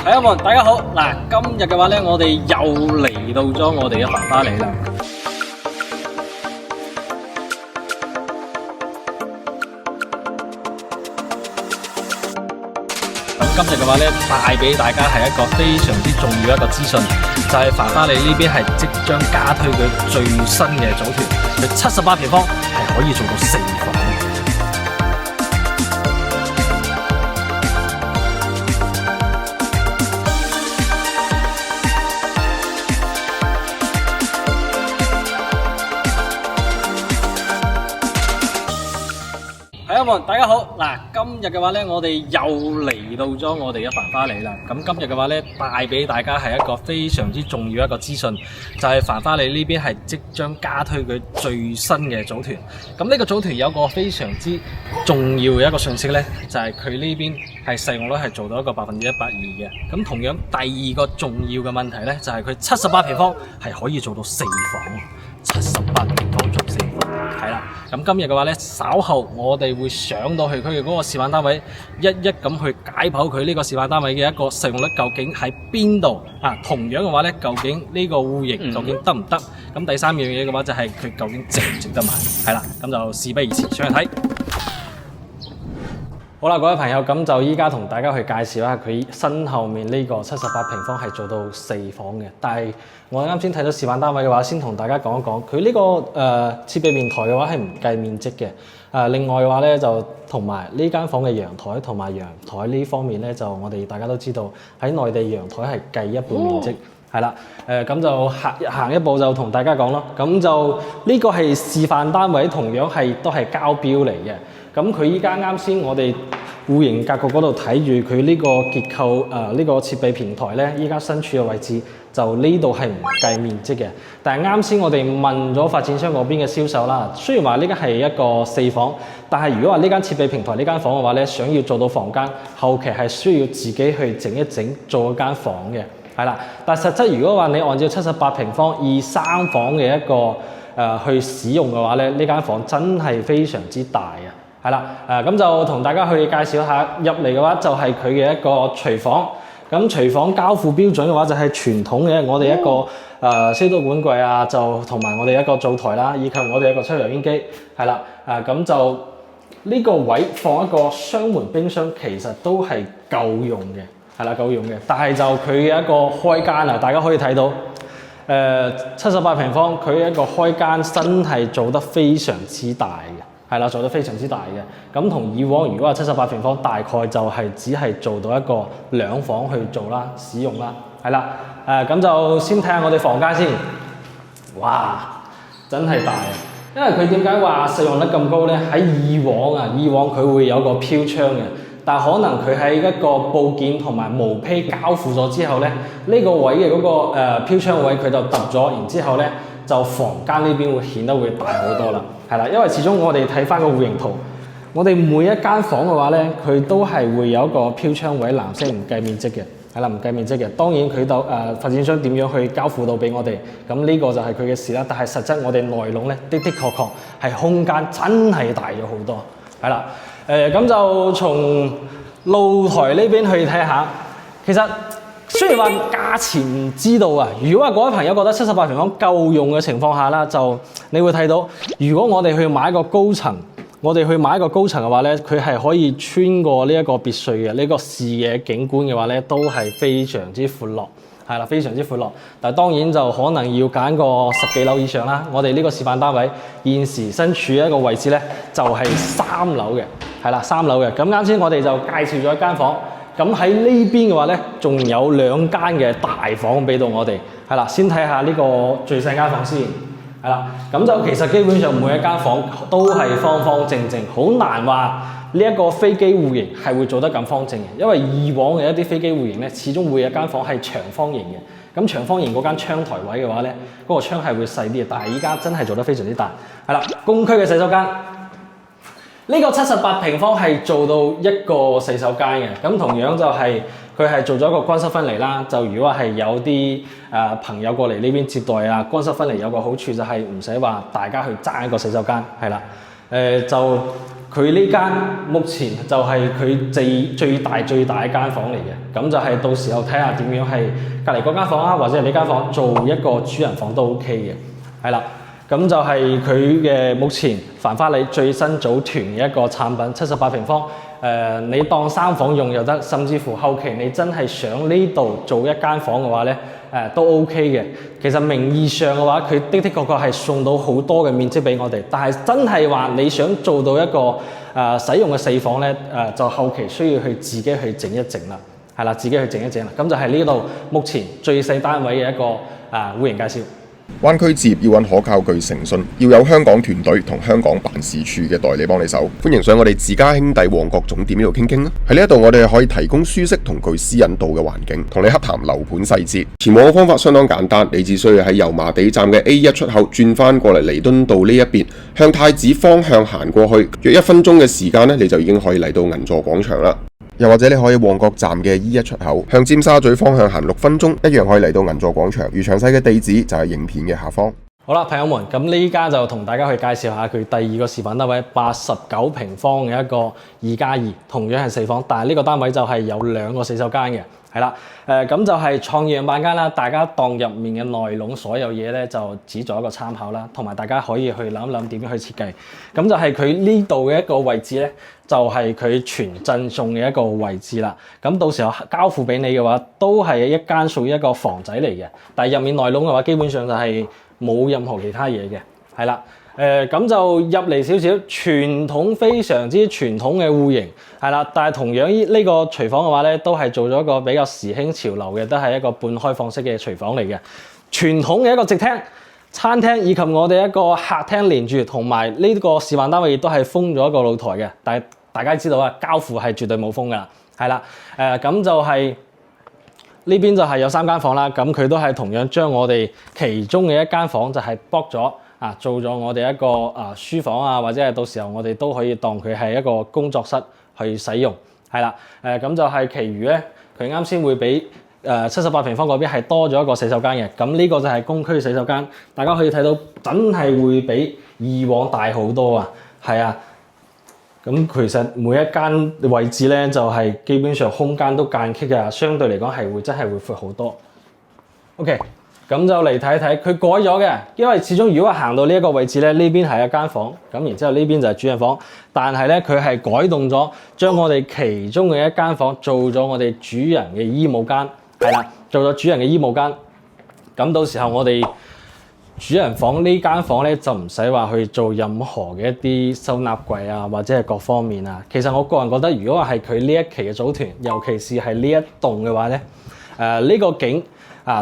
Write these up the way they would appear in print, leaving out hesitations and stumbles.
朋友們，大家好！嗱，今日嘅話咧，我哋又嚟到咗我哋嘅繁花里啦。咁今日嘅話咧，帶俾大家係一個非常之重要一個資訊，就係繁花里呢邊係即將加推佢最新嘅組團，佢78平方係可以做到4房嘅。朋友們，大家好！嗱，今日嘅話咧，我哋又嚟到咗我哋嘅繁花里啦。咁今日嘅話咧，帶俾大家係一個非常之重要一個資訊，就係繁花里呢邊係即將加推佢最新嘅組團。咁呢個組團有個非常之重要嘅一個信息咧，就係佢呢邊係使用率係做到一個120%嘅。咁同樣第二個重要嘅問題咧，就係佢78平方係可以做到4房，78平方做4房。係啦，咁今日嘅話咧，稍後我哋會上到去佢嘅嗰個示範單位，一一咁去解剖佢呢個示範單位嘅一個使用率究竟喺邊度啊？同樣嘅話咧，究竟呢個戶型究竟得唔得？咁第三樣嘢嘅話就係佢究竟值唔值得買？係啦，咁就事不宜遲，上去睇。好啦，各位朋友，咁就依家同大家去介紹一下佢身後面呢個78平方係做到4房嘅。但係我啱先睇到示範單位嘅話，先同大家講一講，佢呢個設備面台嘅話係唔計面積嘅。另外嘅話咧，就同埋呢間房嘅陽台同埋陽台呢方面咧，就我哋大家都知道喺內地陽台係計一半面積。係啦，咁就行一步就同大家講咯。咁就呢個係示範單位，同樣都係交標嚟嘅。咁佢依家啱先我哋戶型格局嗰度睇住佢呢個結構呢個設備平台咧，依家身處嘅位置就呢度係唔計面積嘅。但係啱先我哋問咗發展商嗰邊嘅銷售啦，雖然話呢間係一個4房，但係如果話呢間設備平台呢間房嘅話咧，想要做到房間，後期係需要自己去整一整做一間房嘅。係啦，但實質如果話你按照78平方2-3房嘅一個去使用嘅話咧，呢間房真係非常之大啊！係啦，咁就同大家去介紹下入嚟嘅話，就係佢嘅一個廚房。咁廚房交付標準嘅話，就係傳統嘅我哋一個燒刀管櫃啊，就同埋我哋一個灶台啦，以及我哋一個抽油煙機。係啦，咁就呢個位放一個雙門冰箱，其實都係夠用嘅。係啦，夠用嘅，但係就佢嘅一個開間啊，大家可以睇到，78平方，佢一個開間真係做得非常之大嘅，係啦，做得非常之大嘅。咁同以往如果話78平方，大概就係只係做到一個2房去做啦，使用啦，係啦，咁就先睇下我哋房間先。哇，真係大啊！因為佢點解話使用率咁高咧？喺以往佢會有個飄窗嘅。但可能佢喺一個部件同埋毛坯交付咗之後咧，呢個位嘅嗰個飄窗位佢就揼咗，然之後咧就房間呢邊會顯得會大好多啦。係啦，因為始終我哋睇翻個戶型圖，我哋每一間房嘅話咧，佢都係會有一個飄窗位，藍色唔計面積嘅，係啦，唔計面積嘅。當然佢到發展商點樣去交付到俾我哋，咁呢個就係佢嘅事啦。但係實質我哋內籠咧的確係空間真係大咗好多，係啦。咁就從露台呢邊去睇下，其實雖然話價錢唔知道啊，如果話各位朋友覺得78平方夠用嘅情況下啦，就你會睇到，如果我哋去買一個高層，嘅話咧，佢係可以穿過呢一個別墅嘅呢個視野景觀嘅話咧，都係非常之寬落。係啦，非常之闊落，但係當然就可能要揀個10幾樓以上啦。我哋呢個示範單位現時身處一個位置咧，就係3樓嘅，係啦，3樓嘅。咁啱先我哋就介紹咗一間房，咁喺呢邊嘅話咧，仲有2間嘅大房俾到我哋。係啦，先睇下呢個最細間房先。係啦，咁就其實基本上每一間房都係方方正正，好難話呢一個飛機戶型係會做得咁方正嘅，因為以往嘅一啲飛機戶型咧，始終會有一間房係長方形嘅。咁長方形嗰間窗台位嘅話咧，嗰個窗係會細啲嘅，但係依家真係做得非常之大。係啦，公區嘅洗手間，呢個78平方係做到一個洗手間嘅，咁同樣就係佢係做咗一個乾濕分離啦。就如果係有啲朋友過嚟呢邊接待啊，乾濕分離有個好處就係唔使話大家去爭一個洗手間，係啦，就佢呢間目前就係佢最大一間房嚟嘅，咁就係到時候睇下點樣係隔離嗰間房啊，或者係呢間房做一個主人房都 OK 嘅，係啦。咁就係佢嘅目前繁花里最新組團嘅一個產品，78平方。你當3房用又得，甚至乎後期你真係想呢度做一間房嘅話咧，都 OK 嘅。其實名義上嘅話，佢的確係送到好多嘅面積俾我哋，但係真係話你想做到一個使用嘅4房咧，就後期需要去自己去整一整啦，係啦，自己去整一整啦。咁就係呢度目前最細單位嘅一個戶型介紹。灣區置業要揾可靠具誠信，要有香港團隊同香港辦事處嘅代理幫你手。歡迎上我哋自家兄弟旺角總店呢度傾傾啦。喺呢一度我哋可以提供舒適同具私隱度嘅環境，同你洽談樓盤細節。前往嘅方法相當簡單，你只需要喺油麻地站嘅 A1 出口轉翻過嚟彌敦道呢一邊，向太子方向行過去，約1分鐘嘅時間呢，你就已經可以嚟到銀座廣場啦。又或者你可以旺角站嘅 E1 出口向尖沙咀方向行6分鐘，一樣可以嚟到銀座廣場。而詳細嘅地址就係影片嘅下方。好啦，朋友們，咁呢家就同大家去介紹下佢第二個示範單位，89平方嘅一個2+2，同樣係4房，但係呢個單位就係有2個洗手間嘅，係啦，咁就係創意樣板間啦。大家當入面嘅內籠所有嘢咧，就只做一個參考啦，同埋大家可以去諗一諗點樣去設計。咁就係佢呢度嘅一個位置咧，就係佢全贈送嘅一個位置啦。咁到時候交付俾你嘅話，都係一間屬於一個房仔嚟嘅，但係入面內籠嘅話，基本上就係冇任何其他嘢嘅，係啦。咁就入嚟少少傳統，非常之傳統嘅戶型，係啦。但係同樣呢個廚房嘅話咧，都係做咗一個比較時興潮流嘅，都係一個半開放式嘅廚房嚟嘅。傳統嘅一個直廳、餐廳以及我哋一個客廳連住，同埋呢個示範單位亦都係封咗一個露台嘅。但係大家知道啊，交付係絕對冇封㗎啦，係啦。咁就係呢邊就係有3間房啦。咁佢都係同樣將我哋其中嘅一間房就係剝咗。做咗我哋一個書房啊，或者係到時候我哋都可以當佢係一個工作室去使用，係啦。咁就係其餘咧，佢啱先會比78平方嗰邊係多咗一個洗手間嘅。咁呢個就係公區洗手間，大家可以睇到真係會比以往大好多啊，係啊。咁其實每一間位置咧，就係基本上空間都間隙嘅，相對嚟講係真係會闊好多。OK。咁就嚟睇睇，佢改咗嘅，因為始終如果行到呢一個位置咧，呢邊係一間房，咁然之後呢邊就係主人房，但係咧佢係改動咗，將我哋其中嘅一間房做咗我哋主人嘅衣帽間，係啦，做咗主人嘅衣帽間。咁到時候我哋主人房呢間房咧就唔使話去做任何嘅一啲收納櫃啊，或者係各方面啊。其實我個人覺得，如果係佢呢一期嘅組團，尤其是係呢一棟嘅話咧，呢個景。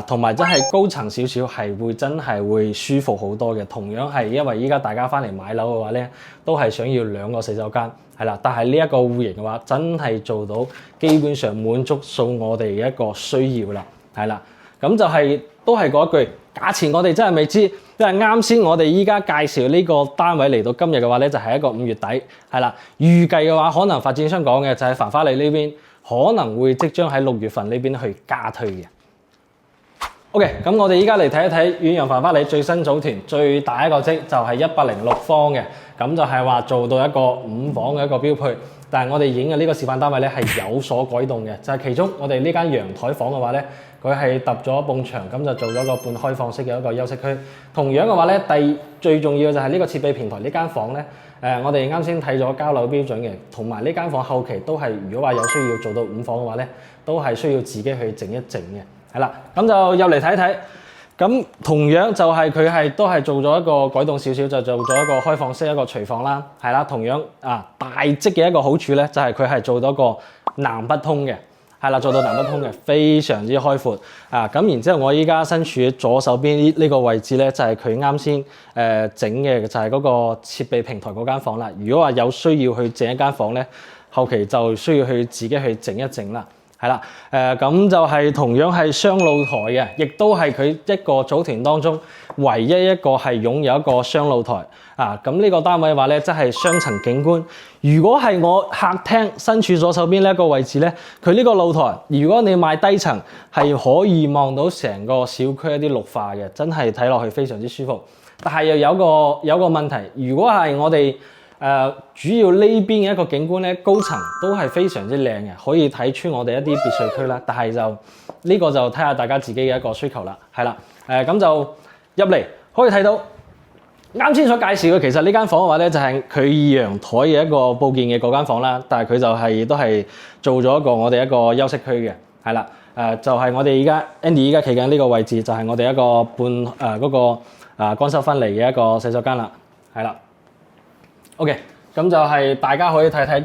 同埋真係高層少少係會真係會舒服好多嘅。同樣係因為依家大家翻嚟買樓嘅話咧，都係想要2個洗手間，係啦。但係呢一個戶型嘅話，真係做到基本上滿足數我哋嘅一個需要啦，係啦。咁就係都係嗰一句，價錢我哋真係未知，因為啱先我哋依家介紹呢個單位嚟到今日嘅話咧，就係一個5月底，係啦。預計嘅話，可能發展商講嘅就係繁花里呢邊可能會即將喺6月份呢邊去加推嘅。OK，咁我哋依家嚟睇一睇遠洋繁花里最新組團最大一個積就係106方嘅，咁就係話做到一個5房嘅一個標配。但係我哋影嘅呢個示範單位咧係有所改動嘅，就係其中我哋呢間陽台房嘅話咧，佢係揼咗一埲牆，咁就做咗個半開放式嘅一個休息區。同樣嘅話咧，最重要嘅就係呢個設備平台呢間房咧，我哋啱先睇咗交樓標準嘅，同埋呢間房後期都係如果話有需要做到5房嘅話咧，都係需要自己去整一整嘅。係啦，咁就入嚟睇睇。咁同樣就係佢都係做咗一個改動少少，就做咗一個開放式一個廚房啦。係啦，同樣大積嘅一個好處咧，就係佢係做到一個南北通嘅。係啦，做到南北通嘅，非常之開闊。咁然之後我依家身處左手邊呢個位置咧，就係佢啱先整嘅，就係嗰個設備平台嗰間房啦。如果話有需要去整一間房咧，後期就需要去自己去整一整啦。係啦，咁就係同樣係雙露台嘅，亦都係佢一個組團當中唯一一個係擁有一個雙露台。咁呢個單位嘅話咧，即係雙層景觀。如果係我客廳身處左手邊呢一個位置咧，佢呢個露台，如果你買低層，係可以望到成個小區一啲綠化嘅，真係睇落去非常之舒服。但係又有個問題，如果係我哋主要呢邊嘅一個景觀咧，高層都係非常之靚嘅，可以睇穿我哋一啲別墅區啦。但係就呢個就睇下大家自己嘅一個需求啦。係啦，咁就入嚟可以睇到啱先所介紹嘅，其實呢間房嘅話咧，就係佢陽台嘅一個佈建嘅嗰間房啦。但係佢就係都係做咗一個我哋一個休息區嘅，係啦。就係我哋而家 Andy 而家企緊呢個位置，就係我哋一個嗰個乾濕分離嘅一個洗手間啦，係啦。OK， 咁就係大家可以睇睇，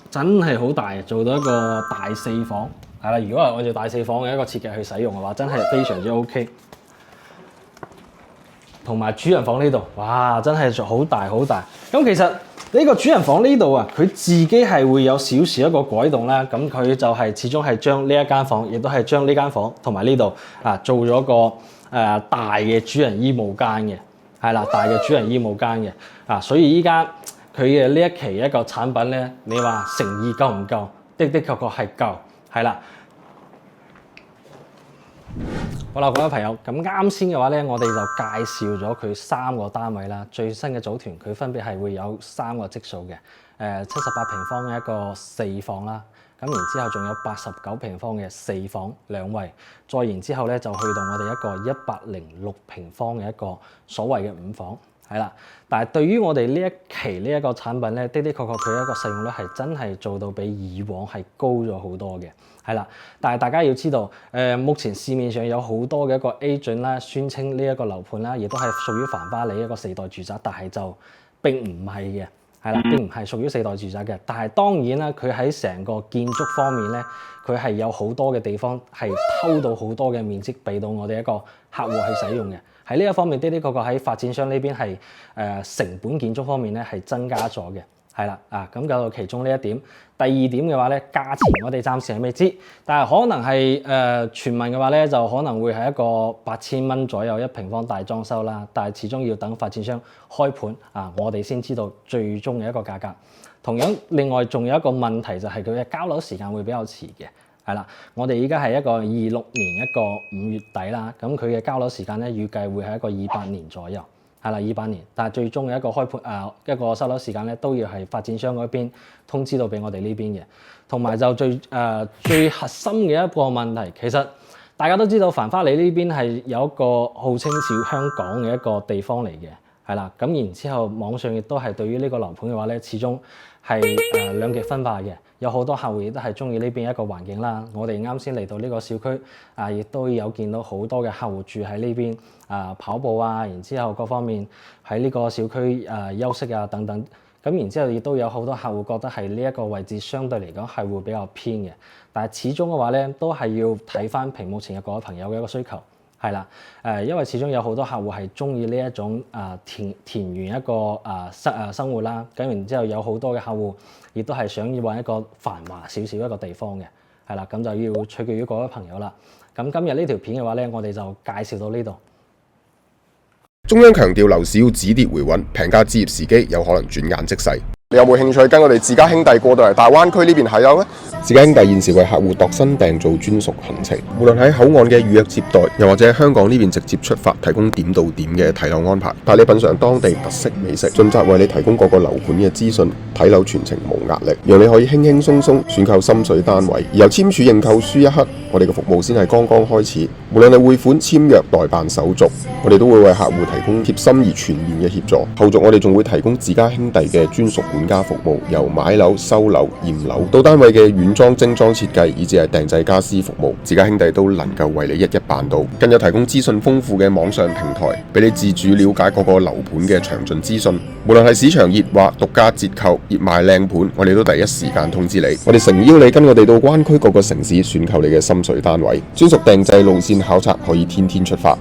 真係好大，做到一個大四房，係啦。如果係按照大四房嘅一個設計去使用嘅話，真係非常之 OK。同埋主人房呢度，哇，真係好大好大。咁其實呢個主人房呢度啊，佢自己係會有少少一個改動啦。咁佢就係始終係將呢一間房，亦都係將呢間房同埋呢度做咗個大嘅主人衣帽間嘅，係啦，大嘅主人衣帽間嘅所以依家佢嘅呢一期一個產品咧，你話誠意夠唔夠？的確係夠，係啦。好啦，各位朋友，咁啱先嘅話咧，我哋就介紹咗佢3個單位啦。最新嘅組團，佢分別係會有3個積數嘅，78平方嘅一個4房啦。咁然之後仲有89平方嘅4房2衛，再然之後咧就去到我哋一個106平方嘅一個所謂嘅5房，係啦。但係對於我哋呢一期呢一個產品咧，的確佢一個使用率係真係做到比以往係高咗好多嘅。係啦，但係大家要知道，目前市面上有好多嘅一個 agent 啦，宣稱呢一個樓盤啦，亦都係屬於繁花里一個4代住宅，但係就並唔係嘅，係啦，並唔係屬於4代住宅嘅。但係當然啦，佢喺成個建築方面咧，佢係有好多嘅地方係偷到好多嘅面積俾到我哋一個客戶去使用嘅。喺呢一方面，的確喺發展商呢邊係成本建築方面咧係增加咗嘅。係啦，咁就其中呢一點。第二點嘅話咧，價錢我哋暫時係未知，但係可能係傳聞嘅話咧，就可能會係一個8000蚊左右1平方大裝修啦。但係始終要等發展商開盤我哋先知道最終嘅一個價格。同樣，另外仲有一個問題就係佢嘅交樓時間會比較遲嘅。係啦，我哋依家係一個26年一個5月底啦，咁佢嘅交樓時間咧預計會係一個28年左右。係啦，28年，但係最終嘅一個開盤一個收樓時間咧，都要係發展商嗰邊通知到俾我哋呢邊嘅。同埋就最核心嘅一個問題，其實大家都知道繁花里呢邊係有一個號稱小香港嘅一個地方嚟嘅，係啦。咁然之後網上亦都係對於呢個樓盤嘅話咧，始終係兩極分化嘅。有好多客戶亦都係中意呢邊一個環境啦。我哋啱先嚟到呢個小區亦都有見到好多嘅客戶住喺呢邊跑步然之後各方面喺呢個小區休息等等。咁然之後亦都有好多客戶覺得係呢一個位置相對嚟講係會比較偏嘅。但係始終嘅話咧，都係要睇翻屏幕前嘅各位朋友嘅一個需求。係啦，因為始終有好多客戶係中意呢一種田園一個生活啦，咁然之後有好多嘅客戶亦都係想要揾一個繁華少少一個地方嘅，係啦，咁就要取決於各位朋友啦。咁今日呢條片嘅話咧，我哋就介紹到呢度。中央強調樓市要止跌回穩，平價置業時機有可能轉眼即逝。你有冇興趣跟我哋自家兄弟過到嚟大灣區呢邊睇樓呢？自家兄弟現時為客戶度身訂造專屬行程，無論喺口岸嘅預約接待，又或者喺香港呢邊直接出發，提供點到點嘅睇樓安排，帶你品嚐當地特色美食，盡責為你提供各個樓盤嘅資訊，睇樓全程無壓力，讓你可以輕輕鬆鬆選購心水單位。而由簽署認購書一刻，我哋嘅服務先係剛剛開始。無論係匯款、簽約、代辦手續，我哋都會為客戶提供貼心而全面嘅協助。後續我哋仲會提供自家兄弟嘅專屬管家服務，由買樓、收樓、驗樓到單位嘅軟裝、精裝設計，以至係訂製家私服務，自家兄弟都能夠為你一一辦到。更有提供資訊豐富嘅網上平台，俾你自主了解各個樓盤嘅詳盡資訊。無論係市場熱或獨家折扣、熱賣靚盤，我哋都第一時間通知你。我哋誠邀你跟我哋到灣區各個城市選購你嘅心水單位，專屬訂製路線考察可以天天出發。